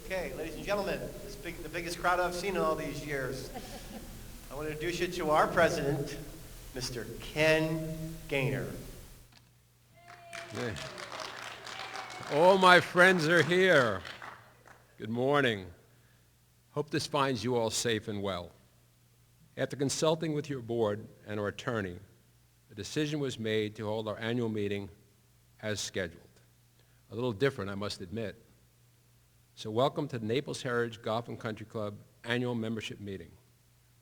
Okay, ladies and gentlemen, the biggest crowd I've seen in all these years. I want to introduce you to our president, Mr. Ken Gaynor. Yeah. All my friends are here. Good morning. Hope this finds you all safe and well. After consulting with your board and our attorney, a decision was made to hold our annual meeting as scheduled. A little different, I must admit. So welcome to the Naples Heritage Golf and Country Club annual membership meeting,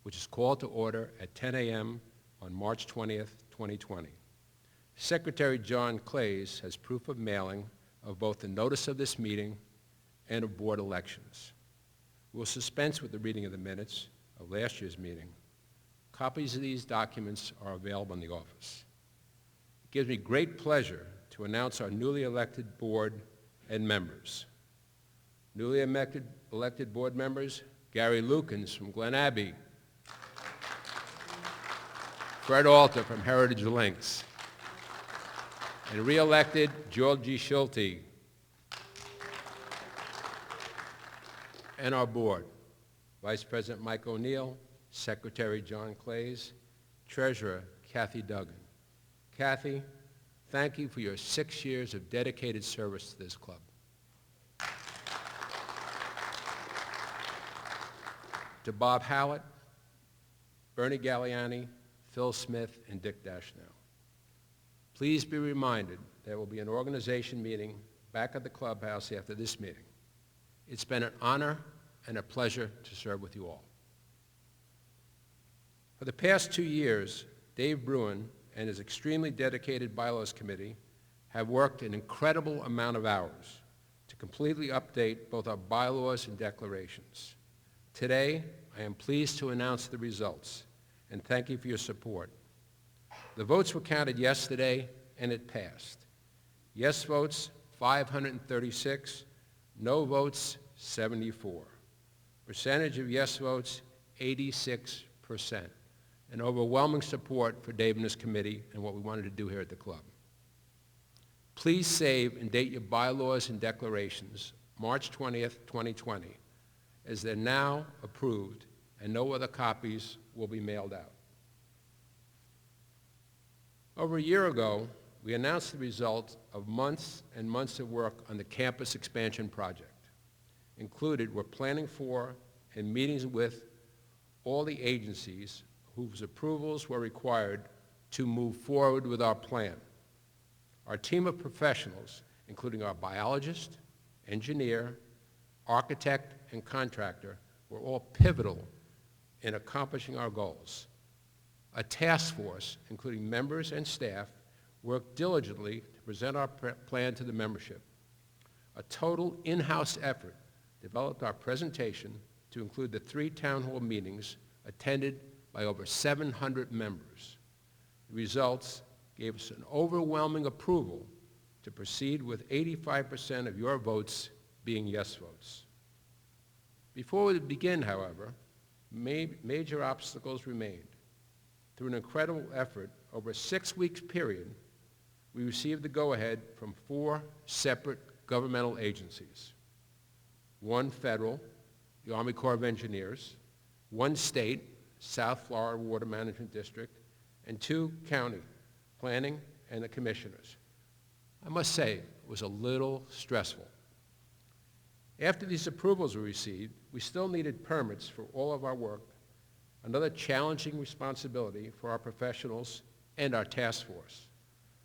which is called to order at 10 a.m. on March 20th, 2020. Secretary John Clays has proof of mailing of both the notice of this meeting and of board elections. We'll dispense with the reading of the minutes of last year's meeting. Copies of these documents are available in the office. It gives me great pleasure to announce our newly elected board and members. Newly elected board members, Gary Lukens from Glen Abbey, Fred Alter from Heritage Links, and re-elected Georgie Schulte. And our board, Vice President Mike O'Neill, Secretary John Clays, Treasurer Kathy Duggan. Kathy, thank you for your 6 years of dedicated service to this club. To Bob Hallett, Bernie Galliani, Phil Smith, and Dick Dashnow. Please be reminded there will be an organization meeting back at the clubhouse after this meeting. It's been an honor and a pleasure to serve with you all. For the past 2 years, Dave Bruin and his extremely dedicated Bylaws Committee have worked an incredible amount of hours to completely update both our bylaws and declarations. Today, I am pleased to announce the results, and thank you for your support. The votes were counted yesterday, and it passed. Yes votes, 536. No votes, 74. Percentage of yes votes, 86%. An overwhelming support for Dave and his committee and what we wanted to do here at the club. Please save and date your bylaws and declarations March 20th, 2020, as they're now approved and no other copies will be mailed out. Over a year ago, we announced the result of months and months of work on the campus expansion project. Included were planning for and meetings with all the agencies whose approvals were required to move forward with our plan. Our team of professionals, including our biologist, engineer, architect, and contractor, were all pivotal in accomplishing our goals. A task force, including members and staff, worked diligently to present our plan to the membership. A total in-house effort developed our presentation to include the 3 town hall meetings attended by over 700 members. The results gave us an overwhelming approval to proceed with 85% of your votes being yes votes. Before we begin, however, major obstacles remained. Through an incredible effort, over a 6-week period, we received the go-ahead from 4 separate governmental agencies. 1 federal, the Army Corps of Engineers, 1 state, South Florida Water Management District, and 2 county, planning and the commissioners. I must say, it was a little stressful. After these approvals were received, we still needed permits for all of our work, another challenging responsibility for our professionals and our task force.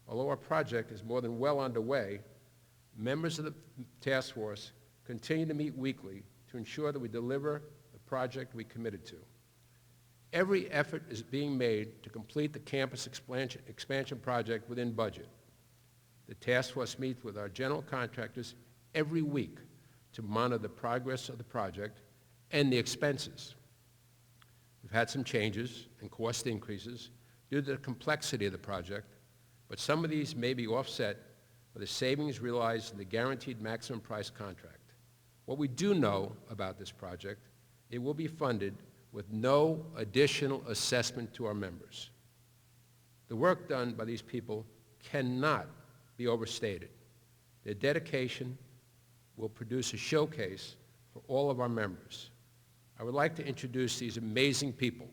Although our project is more than well underway, members of the task force continue to meet weekly to ensure that we deliver the project we committed to. Every effort is being made to complete the campus expansion project within budget. The task force meets with our general contractors every week to monitor the progress of the project and the expenses. We've had some changes and cost increases due to the complexity of the project, but some of these may be offset by the savings realized in the guaranteed maximum price contract. What we do know about this project, it will be funded with no additional assessment to our members. The work done by these people cannot be overstated. Their dedication will produce a showcase for all of our members. I would like to introduce these amazing people.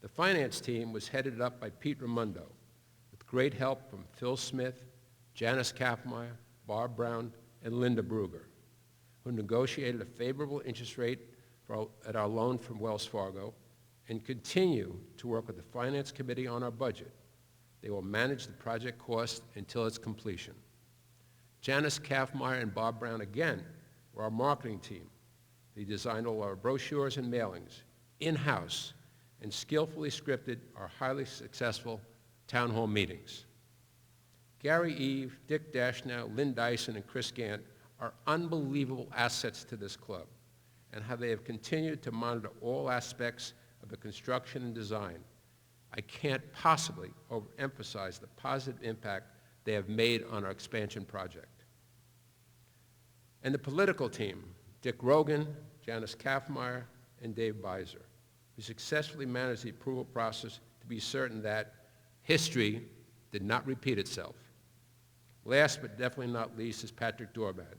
The finance team was headed up by Pete Raimondo, with great help from Phil Smith, Janice Kaffmeyer, Barb Brown, and Linda Bruger, who negotiated a favorable interest rate at our loan from Wells Fargo and continue to work with the Finance Committee on our budget. They will manage the project cost until its completion. Janice Kaffmeyer and Bob Brown, again, were our marketing team. They designed all our brochures and mailings in-house and skillfully scripted our highly successful town hall meetings. Gary Eve, Dick Dashnow, Lynn Dyson, and Chris Gant are unbelievable assets to this club, and how they have continued to monitor all aspects of the construction and design. I can't possibly overemphasize the positive impact they have made on our expansion project. And the political team, Dick Rogan, Janice Kaffmeyer, and Dave Beiser, who successfully managed the approval process to be certain that history did not repeat itself. Last but definitely not least is Patrick Dorbad,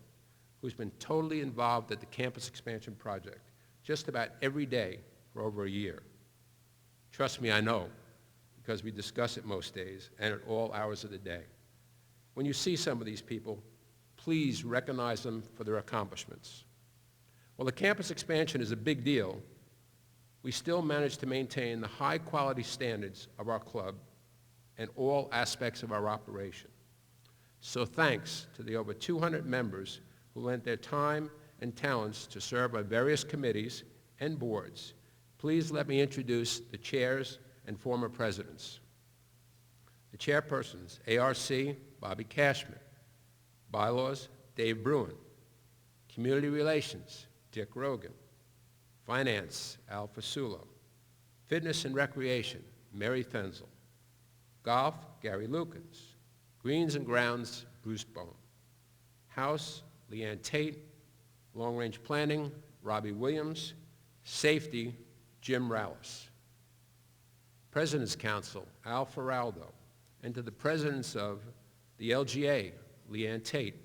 who's been totally involved at the campus expansion project just about every day for over a year. Trust me, I know, because we discuss it most days and at all hours of the day. When you see some of these people, please recognize them for their accomplishments. While the campus expansion is a big deal, we still manage to maintain the high-quality standards of our club and all aspects of our operation. So thanks to the over 200 members who lent their time and talents to serve on various committees and boards. Please let me introduce the chairs and former presidents. The chairpersons, ARC, Bobby Cashman. Bylaws, Dave Bruin. Community Relations, Dick Rogan. Finance, Al Fasulo. Fitness and Recreation, Mary Fenzel. Golf, Gary Lukens. Greens and Grounds, Bruce Bowen. House, Leanne Tate. Long Range Planning, Robbie Williams. Safety, Jim Rallis. President's Council, Al Feraldo. And to the presidents of the LGA, Leanne Tate.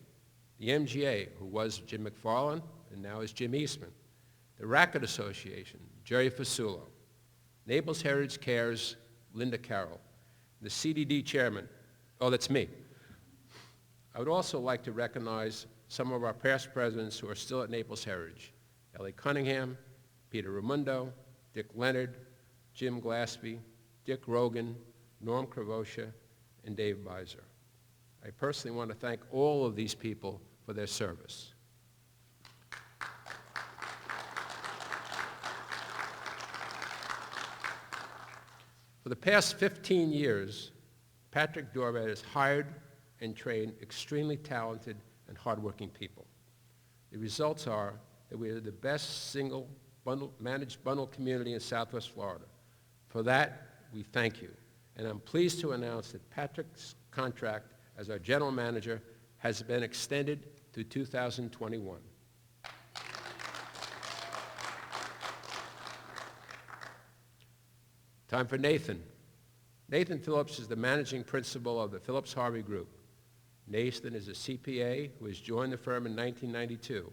The MGA, who was Jim McFarland and now is Jim Eastman. The Racket Association, Jerry Fasulo. Naples Heritage Cares, Linda Carroll. The CDD chairman, oh, that's me. I would also like to recognize some of our past presidents who are still at Naples Heritage. Ellie Cunningham, Peter Raimondo, Dick Leonard, Jim Glaspie, Dick Rogan, Norm Kravosha, and Dave Beiser. I personally want to thank all of these people for their service. For the past 15 years, Patrick Dorbad has hired and trained extremely talented and hardworking people. The results are that we are the best single managed bundle community in Southwest Florida. For that, we thank you. And I'm pleased to announce that Patrick's contract as our general manager has been extended to 2021. Time for Nathan. Nathan Phillips is the managing principal of the Phillips Harvey Group. Nathan is a CPA who has joined the firm in 1992.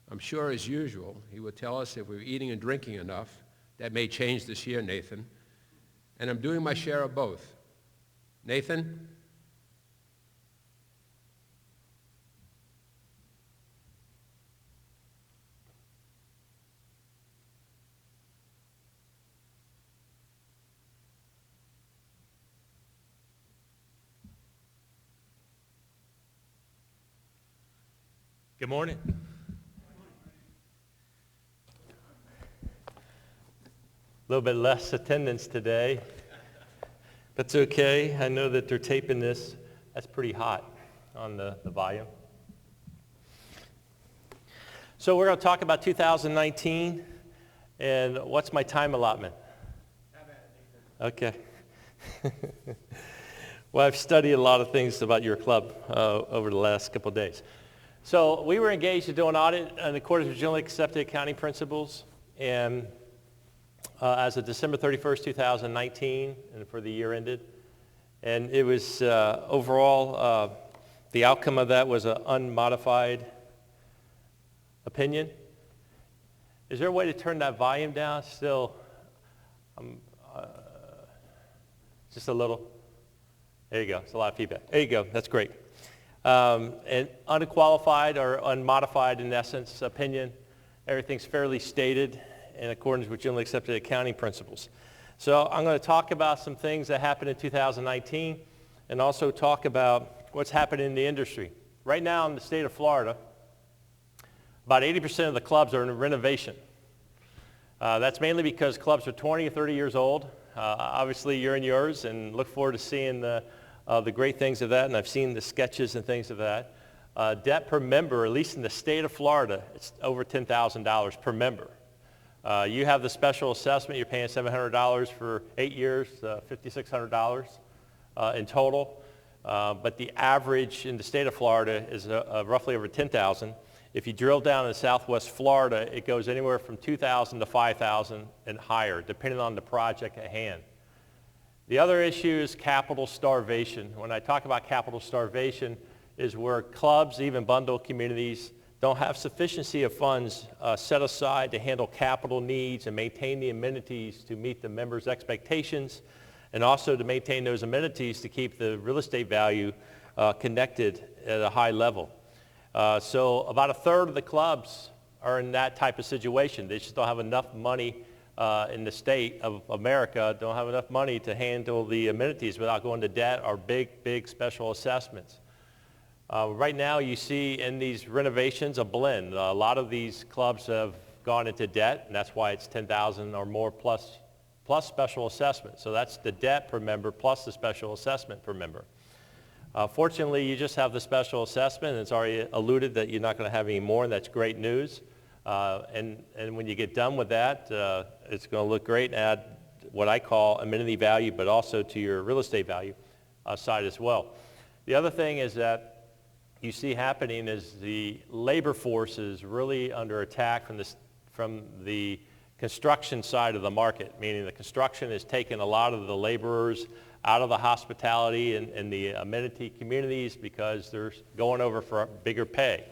I'm sure, as usual, he will tell us if we're eating and drinking enough. That may change this year, Nathan. And I'm doing my share of both. Nathan? Good morning. A little bit less attendance today. That's okay. I know that they're taping this. That's pretty hot on the volume. So we're going to talk about 2019 and what's my time allotment? Okay. Well, I've studied a lot of things about your club over the last couple of days. So we were engaged to do an audit in accordance with generally accepted accounting principles, and as of December 31st, 2019, and for the year ended. And it was overall, the outcome of that was an unmodified opinion. Is there a way to turn that volume down still? Just a little. There you go. It's a lot of feedback. There you go. That's great. And unqualified or unmodified, in essence, opinion. Everything's fairly stated in accordance with generally accepted accounting principles. So I'm going to talk about some things that happened in 2019 and also talk about what's happening in the industry. Right now in the state of Florida, about 80% of the clubs are in renovation. That's mainly because clubs are 20 or 30 years old. Obviously, you're in yours, and look forward to seeing the great things of that, and I've seen the sketches and things of that. Debt per member, at least in the state of Florida, it's over $10,000 per member. You have the special assessment, you're paying $700 for 8 years, $5,600 in total. But the average in the state of Florida is roughly over $10,000. If you drill down in Southwest Florida, it goes anywhere from $2,000 to $5,000 and higher, depending on the project at hand. The other issue is capital starvation. When I talk about capital starvation, is where clubs, even bundle communities, don't have sufficiency of funds set aside to handle capital needs and maintain the amenities to meet the members' expectations, and also to maintain those amenities to keep the real estate value connected at a high level. So about a third of the clubs are in that type of situation. They just don't have enough money in the state of America, don't have enough money to handle the amenities without going to debt or big special assessments. Right now you see in these renovations a blend. A lot of these clubs have gone into debt, and that's why it's $10,000 or more plus special assessment. So that's the debt per member plus the special assessment per member. Fortunately, you just have the special assessment, and it's already alluded that you're not going to have any more, and that's great news. And when you get done with that, it's going to look great and add what I call amenity value, but also to your real estate value side as well. The other thing is that you see happening is the labor force is really under attack from the construction side of the market, meaning the construction is taking a lot of the laborers out of the hospitality and the amenity communities because they're going over for bigger pay.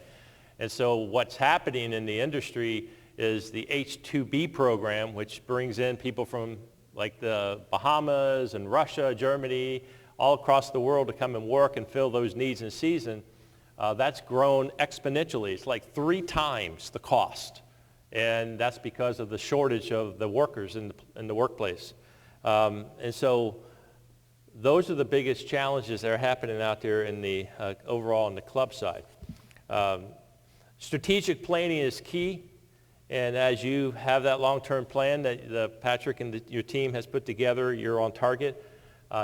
And so what's happening in the industry is the H-2B program, which brings in people from like the Bahamas and Russia, Germany, all across the world to come and work and fill those needs in season. That's grown exponentially. It's like 3 times the cost. And that's because of the shortage of the workers in the workplace. And so those are the biggest challenges that are happening out there in the overall on the club side. Strategic planning is key, and as you have that long-term plan that Patrick and your team has put together, you're on target.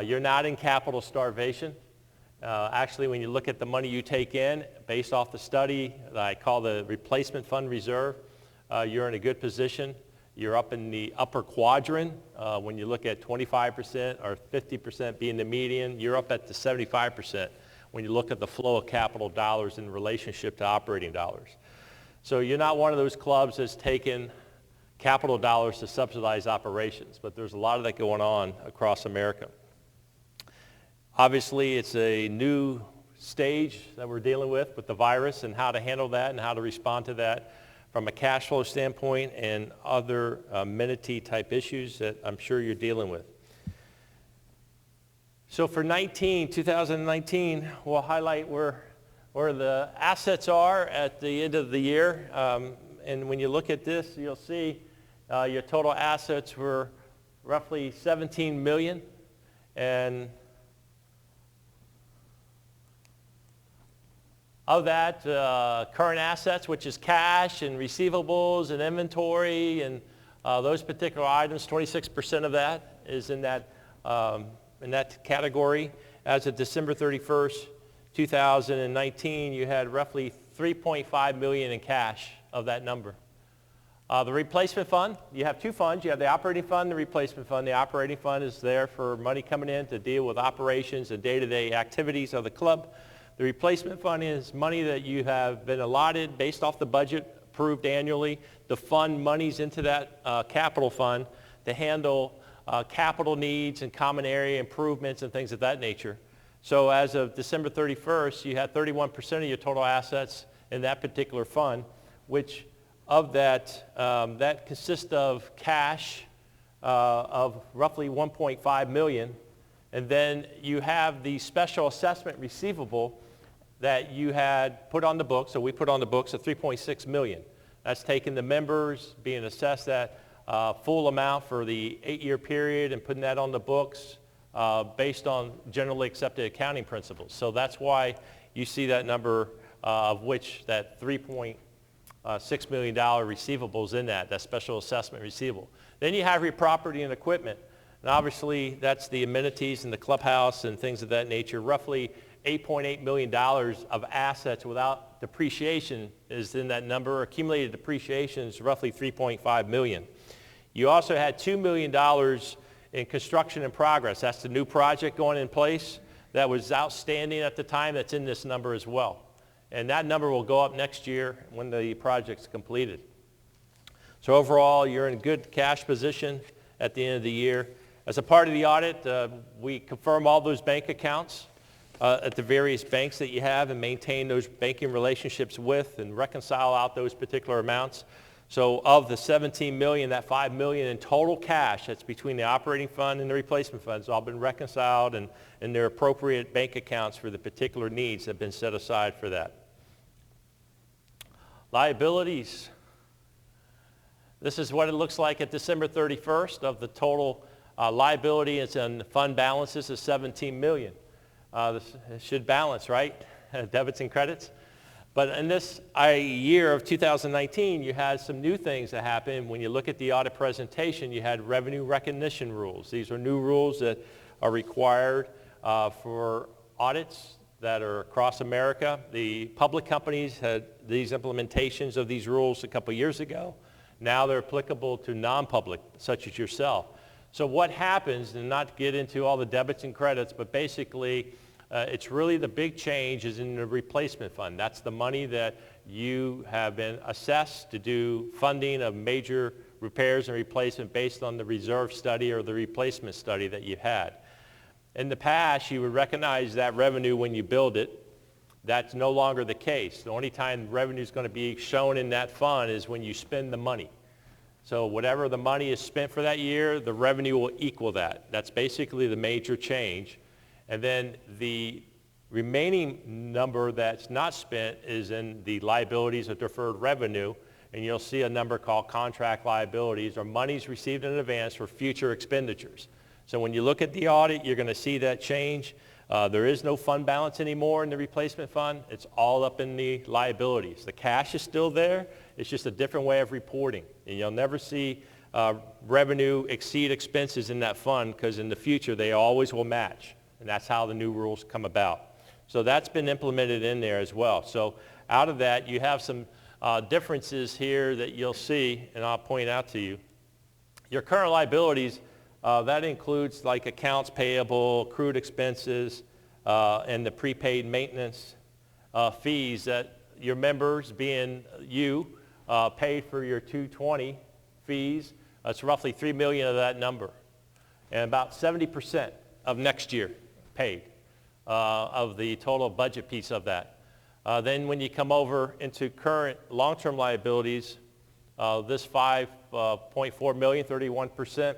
You're not in capital starvation. Actually, when you look at the money you take in, based off the study that I call the replacement fund reserve, you're in a good position. You're up in the upper quadrant. When you look at 25% or 50% being the median, you're up at the 75% when you look at the flow of capital dollars in relationship to operating dollars. So you're not one of those clubs that's taken capital dollars to subsidize operations, but there's a lot of that going on across America. Obviously, it's a new stage that we're dealing with the virus and how to handle that and how to respond to that from a cash flow standpoint and other amenity type issues that I'm sure you're dealing with. So for 2019, we'll highlight where the assets are at the end of the year. And when you look at this, you'll see your total assets were roughly $17 million. And of that, current assets, which is cash and receivables and inventory and those particular items, 26% of that is in that category. As of December 31st, 2019, you had roughly $3.5 million in cash of that number. The replacement fund, you have 2 funds. You have the operating fund and the replacement fund. The operating fund is there for money coming in to deal with operations and day-to-day activities of the club. The replacement fund is money that you have been allotted based off the budget approved annually to fund monies into that capital fund to handle capital needs and common area improvements and things of that nature. So as of December 31st, you had 31% of your total assets in that particular fund, which of that, that consists of cash of roughly 1.5 million, and then you have the special assessment receivable that you had put on the books, so we put on the books of 3.6 million. That's taking the members, being assessed that full amount for the 8-year period and putting that on the books based on generally accepted accounting principles. So that's why you see that number of which that $3.6 million receivables in that special assessment receivable. Then you have your property and equipment. And obviously that's the amenities and the clubhouse and things of that nature. Roughly $8.8 million of assets without depreciation is in that number. Accumulated depreciation is roughly $3.5 million. You also had $2 million in construction in progress. That's the new project going in place that was outstanding at the time. That's in this number as well. And that number will go up next year when the project's completed. So overall, you're in good cash position at the end of the year. As a part of the audit, we confirm all those bank accounts at the various banks that you have and maintain those banking relationships with and reconcile out those particular amounts. So of the 17 million, that 5 million in total cash that's between the operating fund and the replacement funds all been reconciled, and their appropriate bank accounts for the particular needs have been set aside for that. Liabilities. This is what it looks like at December 31st of the total liability. It's in fund balances of 17 million. This should balance, right? Debits and credits. But in this year of 2019, you had some new things that happened. When you look at the audit presentation, you had revenue recognition rules. These are new rules that are required for audits that are across America. The public companies had these implementations of these rules a couple years ago. Now they're applicable to non-public, such as yourself. So what happens, and not to get into all the debits and credits, but basically it's really the big change is in the replacement fund. That's the money that you have been assessed to do funding of major repairs and replacement based on the reserve study or the replacement study that you had. In the past, you would recognize that revenue when you build it. That's no longer the case. The only time revenue is going to be shown in that fund is when you spend the money. So whatever the money is spent for that year, the revenue will equal that. That's basically the major change. And then the remaining number that's not spent is in the liabilities of deferred revenue, and you'll see a number called contract liabilities, or monies received in advance for future expenditures. So when you look at the audit, you're going to see that change. There is no fund balance anymore in the replacement fund. It's all up in the liabilities. The cash is still there. It's just a different way of reporting. And you'll never see revenue exceed expenses in that fund, because in the future they always will match. And that's how the new rules come about. So that's been implemented in there as well. So out of that, you have some differences here that you'll see, and I'll point out to you. Your current liabilities, that includes like accounts payable, accrued expenses, and the prepaid maintenance fees that your members, being you, paid for your 220 fees. It's roughly 3 million of that number, and about 70% of next year paid of the total budget piece of that. Then when you come over into current long-term liabilities, this 5.4 million, 31%.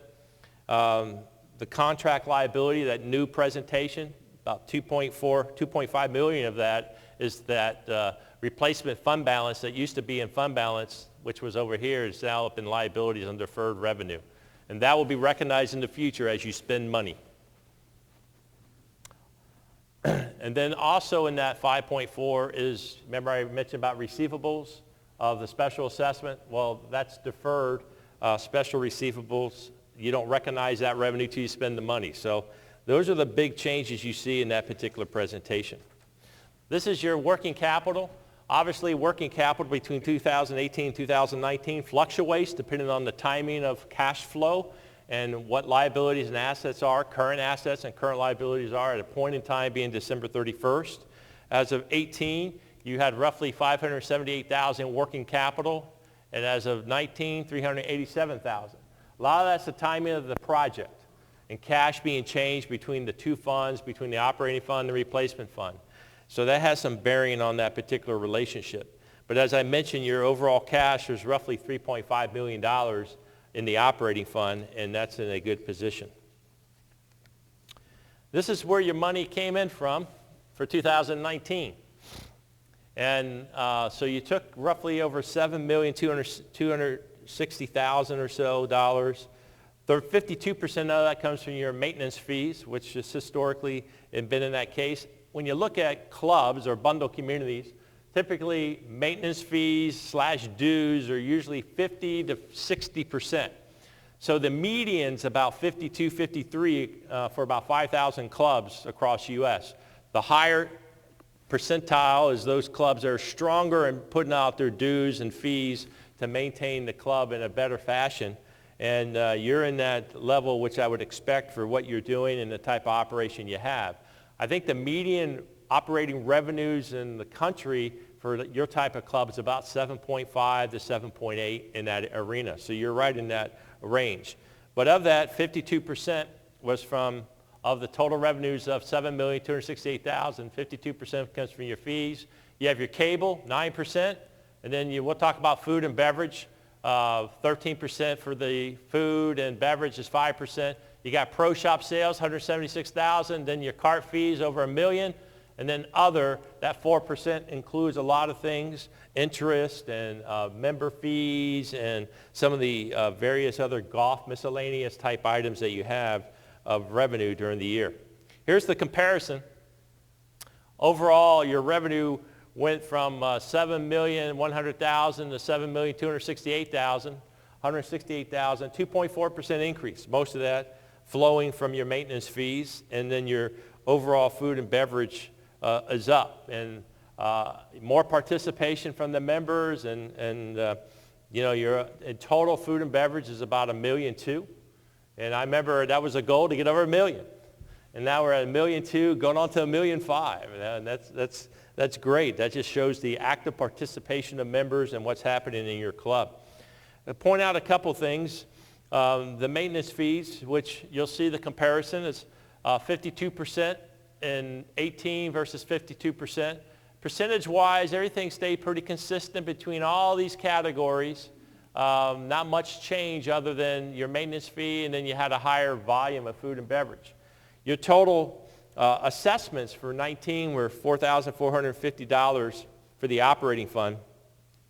The contract liability, that new presentation, about 2.5 million of that is that replacement fund balance that used to be in fund balance, which was over here, is now up in liabilities and deferred revenue. And that will be recognized in the future as you spend money. And then also in that 5.4 is, remember I mentioned about receivables of the special assessment? Well, that's deferred special receivables. You don't recognize that revenue till you spend the money. So those are the big changes you see in that particular presentation. This is your working capital. Obviously, working capital between 2018 and 2019 fluctuates depending on the timing of cash flow and what liabilities and assets are, current assets and current liabilities are at a point in time being December 31st. As of 18, you had roughly 578,000 working capital, and as of 19, 387,000. A lot of that's the timing of the project and cash being changed between the two funds, between the operating fund and the replacement fund. So that has some bearing on that particular relationship. But as I mentioned, your overall cash is roughly $3.5 million in the operating fund, and that's in a good position. This is where your money came in from for 2019. And so you took roughly over $7,260,000 or so dollars. 52% of that comes from your maintenance fees, which has historically been in that case. When you look at clubs or bundle communities, typically maintenance fees / dues are usually 50 to 60%. So the median's about 52, 53 for about 5,000 clubs across the U.S. The higher percentile is those clubs that are stronger in putting out their dues and fees to maintain the club in a better fashion. And you're in that level which I would expect for what you're doing and the type of operation you have. I think the median operating revenues in the country for your type of club is about 7.5 to 7.8 in that arena. So you're right in that range. But of that, 52% was of the total revenues of $7,268,000, 52% comes from your fees. You have your cable, 9%, and then we'll talk about food and beverage. 13% for the food and beverage is 5%. You got pro shop sales, $176,000. Then your cart fees over $1 million. And then other, that 4% includes a lot of things, interest and member fees and some of the various other golf miscellaneous type items that you have of revenue during the year. Here's the comparison. Overall, your revenue went from $7,100,000 to $7,268,000, 2.4% increase. Most of that flowing from your maintenance fees, and then your overall food and beverage is up, and more participation from the members, and your in total food and beverage is about $1.2 million, and I remember that was a goal to get over $1 million, and now we're at $1.2 million, going on to $1.5 million, and that's great. That just shows the active participation of members and what's happening in your club. I'll point out a couple things. The maintenance fees, which you'll see the comparison, is 52% in 18 versus 52%. Percentage-wise, everything stayed pretty consistent between all these categories. Not much change other than your maintenance fee, and then you had a higher volume of food and beverage. Your total assessments for 19 were $4,450 for the operating fund.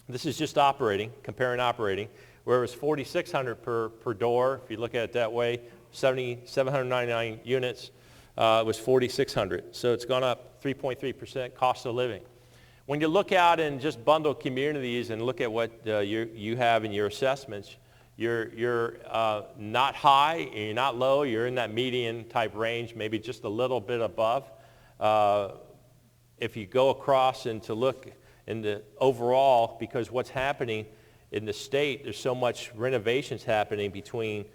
This is just operating, comparing operating, where it was $4,600 per door. If you look at it that way, 799 units, it was $4,600. So it's gone up 3.3% cost of living. When you look out in just bundle communities and look at what you have in your assessments, you're not high, you're not low, you're in that median type range, maybe just a little bit above. If you go across and to look in the overall, because what's happening in the state, there's so much renovations happening between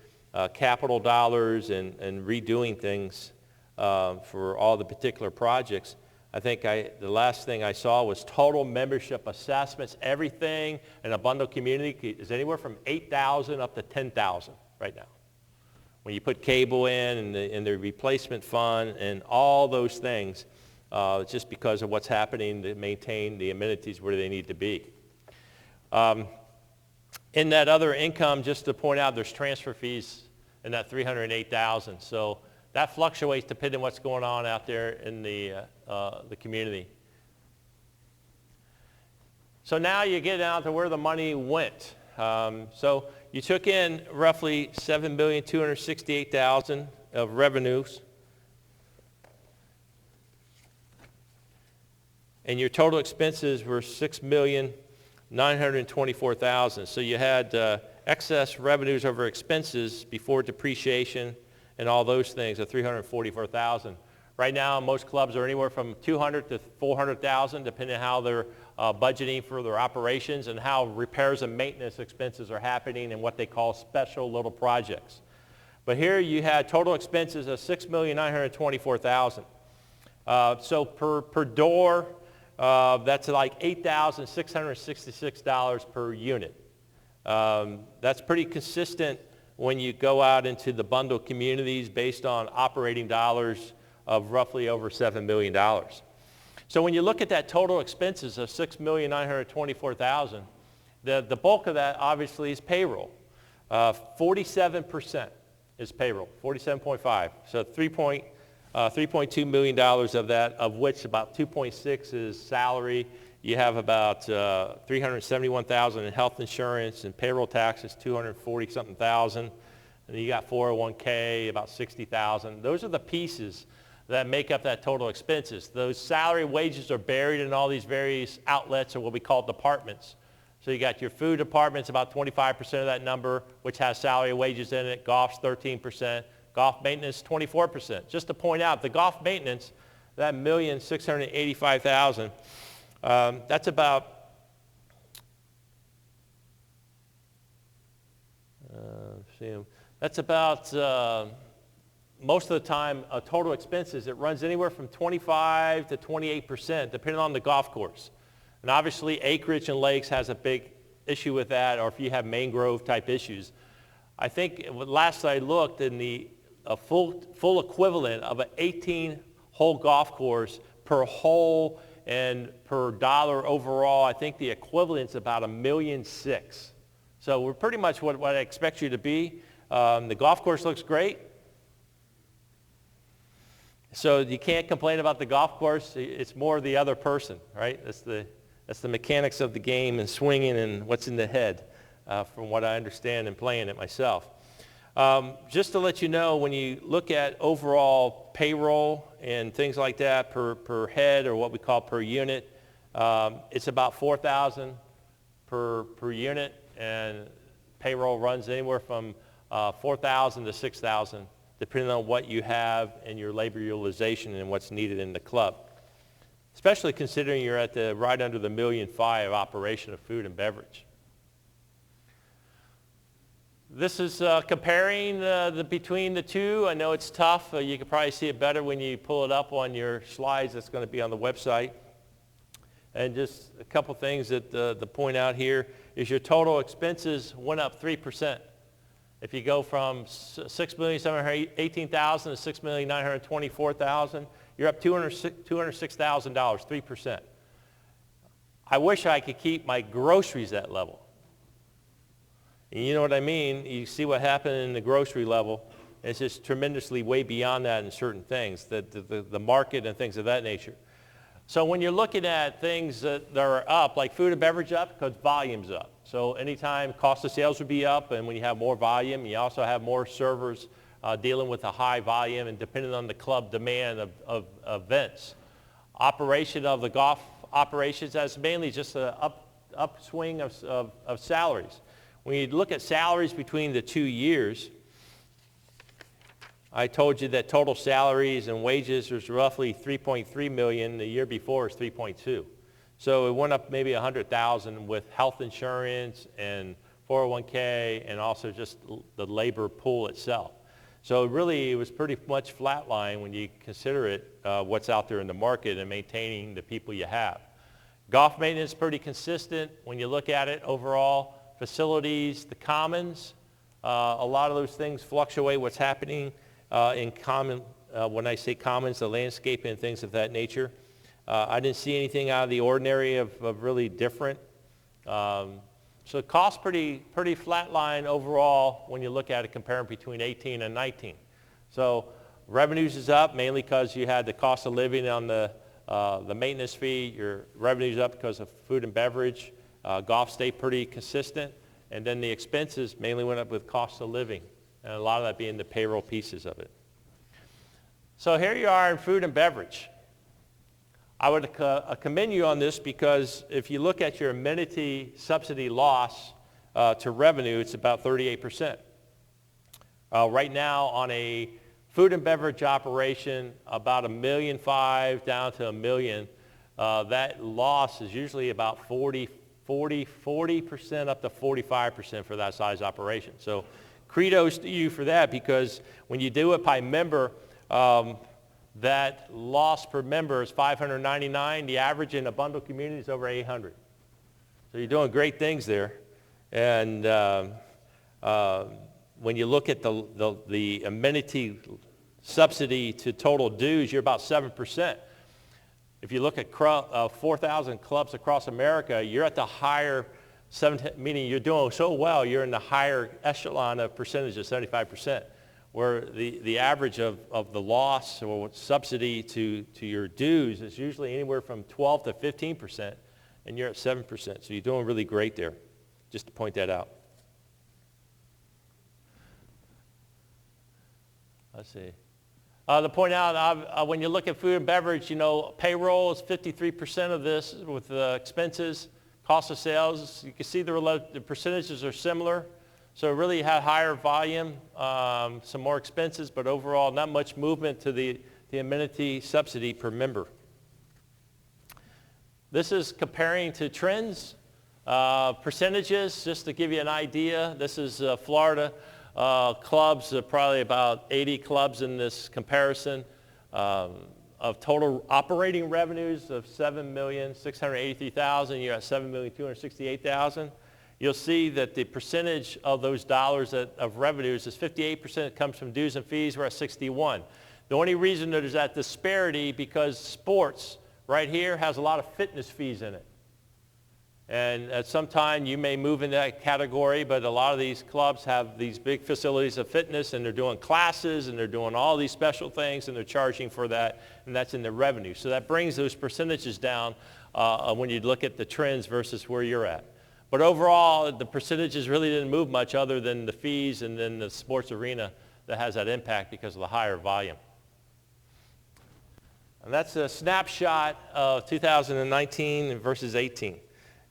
capital dollars and redoing things for all the particular projects. I think the last thing I saw was total membership assessments. Everything in a bundle community is anywhere from 8,000 up to 10,000 right now. When you put cable in and the replacement fund and all those things, just because of what's happening to maintain the amenities where they need to be. In that other income, just to point out, there's transfer fees in that $308,000. So that fluctuates depending on what's going on out there in the community. So now you get down to where the money went. So you took in roughly $7,268,000 of revenues, and your total expenses were $6,924,000. So you had excess revenues over expenses before depreciation and all those things of $344,000. Right now, most clubs are anywhere from $200,000 to $400,000, depending on how they're budgeting for their operations and how repairs and maintenance expenses are happening and what they call special little projects. But here you had total expenses of $6,924,000. So per door, that's like $8,666 per unit. That's pretty consistent when you go out into the bundle communities based on operating dollars of roughly over $7 million. So when you look at that total expenses of $6,924,000, the bulk of that obviously is payroll. 47% is payroll, 47.5. So $3.2 million of that, of which about 2.6 is salary. You have about 371,000 in health insurance, and payroll taxes 240 something thousand. And you got 401k, about 60,000. Those are the pieces that make up that total expenses. Those salary wages are buried in all these various outlets, or what we call departments. So you got your food department's about 25% of that number, which has salary wages in it. Golf's 13%. Golf maintenance, 24%. Just to point out, the golf maintenance, that $1,685,000, that's about, most of the time, total expenses, it runs anywhere from 25 to 28%, depending on the golf course. And obviously, acreage and lakes has a big issue with that, or if you have mangrove type issues. I think last I looked, in a full equivalent of an 18-hole golf course per hole and per dollar overall, I think the equivalent's about $1.6 million. So we're pretty much what I expect you to be. The golf course looks great. So you can't complain about the golf course. It's more the other person, right? That's the mechanics of the game and swinging and what's in the head, from what I understand and playing it myself. Just to let you know, when you look at overall payroll and things like that per head, or what we call per unit, it's about $4,000 per unit, and payroll runs anywhere from $4,000 to $6,000, depending on what you have and your labor utilization and what's needed in the club. Especially considering you're at right under the $1.5 million operation of food and beverage. This is comparing between the two. I know it's tough. You can probably see it better when you pull it up on your slides that's going to be on the website. And just a couple things that to point out here is your total expenses went up 3%. If you go from $6,718,000 to $6,924,000, you're up $206,000, 3%. I wish I could keep my groceries at level. And you know what I mean? You see what happened in the grocery level. It's just tremendously way beyond that in certain things, the market and things of that nature. So when you're looking at things that are up, like food and beverage up, because volume's up. So anytime cost of sales would be up, and when you have more volume, you also have more servers dealing with a high volume, and depending on the club demand of events. Operation of the golf operations, that's mainly just an upswing of salaries. When you look at salaries between the 2 years, I told you that total salaries and wages was roughly $3.3 million. The year before was $3.2. So it went up maybe $100,000 with health insurance and 401k, and also just the labor pool itself. So really, it was pretty much flatline when you consider it, what's out there in the market and maintaining the people you have. Golf maintenance is pretty consistent when you look at it overall. Facilities, the commons, a lot of those things fluctuate what's happening in common. When I say commons, the landscape and things of that nature. I didn't see anything out of the ordinary of really different. So it costs pretty flat line overall when you look at it comparing between 18 and 19. So revenues is up mainly because you had the cost of living on the maintenance fee. Your revenues up because of food and beverage. Golf stayed pretty consistent. And then the expenses mainly went up with cost of living, and a lot of that being the payroll pieces of it. So here you are in food and beverage. I would commend you on this, because if you look at your amenity subsidy loss to revenue, it's about 38%. Right now on a food and beverage operation, about $1.5 million down to $1 million, that loss is usually about 40% up to 45% for that size operation. So kudos to you for that, because when you do it by member, that loss per member is $599. The average in a bundle community is over $800. So you're doing great things there. And when you look at the amenity subsidy to total dues, you're about 7%. If you look at 4,000 clubs across America, you're at the higher, meaning you're doing so well, you're in the higher echelon of percentages, 75%, where the average of the loss or subsidy to your dues is usually anywhere from 12 to 15%, and you're at 7%. So you're doing really great there, just to point that out. Let's see. To point out, when you look at food and beverage, you know, payroll is 53% of this with expenses, cost of sales. You can see the percentages are similar. So it really had higher volume, some more expenses, but overall not much movement to the amenity subsidy per member. This is comparing to trends, percentages, just to give you an idea. This is Florida. Clubs, probably about 80 clubs in this comparison, of total operating revenues of $7,683,000. You're at $7,268,000. You'll see that the percentage of those dollars of revenues is 58% comes from dues and fees. We're at 61. The only reason that there's that disparity because sports right here has a lot of fitness fees in it. And at some time you may move in that category, but a lot of these clubs have these big facilities of fitness and they're doing classes and they're doing all these special things and they're charging for that, and that's in the revenue. So that brings those percentages down when you look at the trends versus where you're at. But overall, the percentages really didn't move much other than the fees and then the sports arena that has that impact because of the higher volume. And that's a snapshot of 2019 versus 18.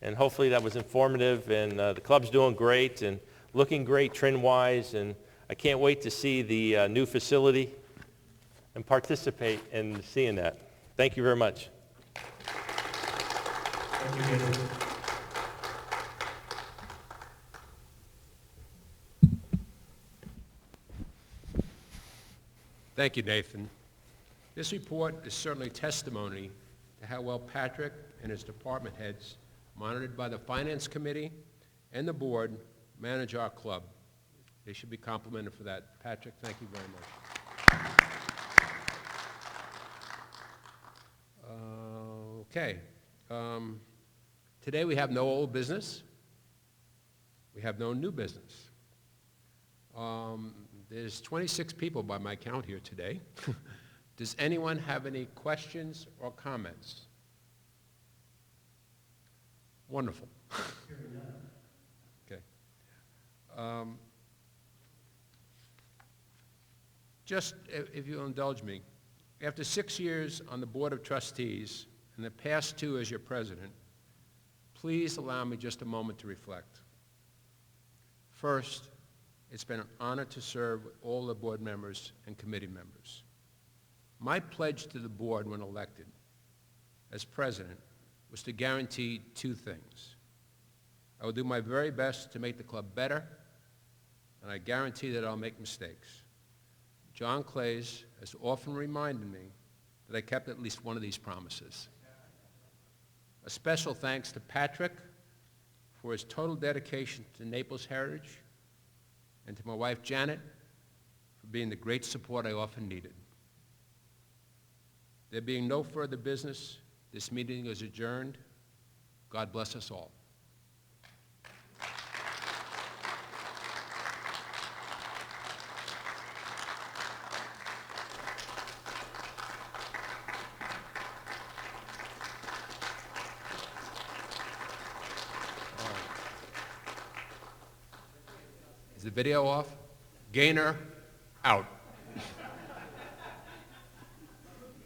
And hopefully that was informative, and the club's doing great and looking great trend-wise, and I can't wait to see the new facility and participate in seeing that. Thank you very much. Thank you, Nathan. Thank you, Nathan. This report is certainly testimony to how well Patrick and his department heads, monitored by the Finance Committee and the board, manage our club. They should be complimented for that. Patrick, thank you very much. Okay. Today we have no old business. We have no new business. There's 26 people by my count here today. Does anyone have any questions or comments? Wonderful. Okay. Just if you'll indulge me, after 6 years on the Board of Trustees and the past 2 as your president, please allow me just a moment to reflect. First, it's been an honor to serve with all the board members and committee members. My pledge to the board when elected as president was to guarantee 2 things. I will do my very best to make the club better, and I guarantee that I'll make mistakes. John Clays has often reminded me that I kept at least one of these promises. A special thanks to Patrick for his total dedication to Naples heritage, and to my wife Janet for being the great support I often needed. There being no further business, this meeting is adjourned. God bless us all. Is the video off? Gaynor, out.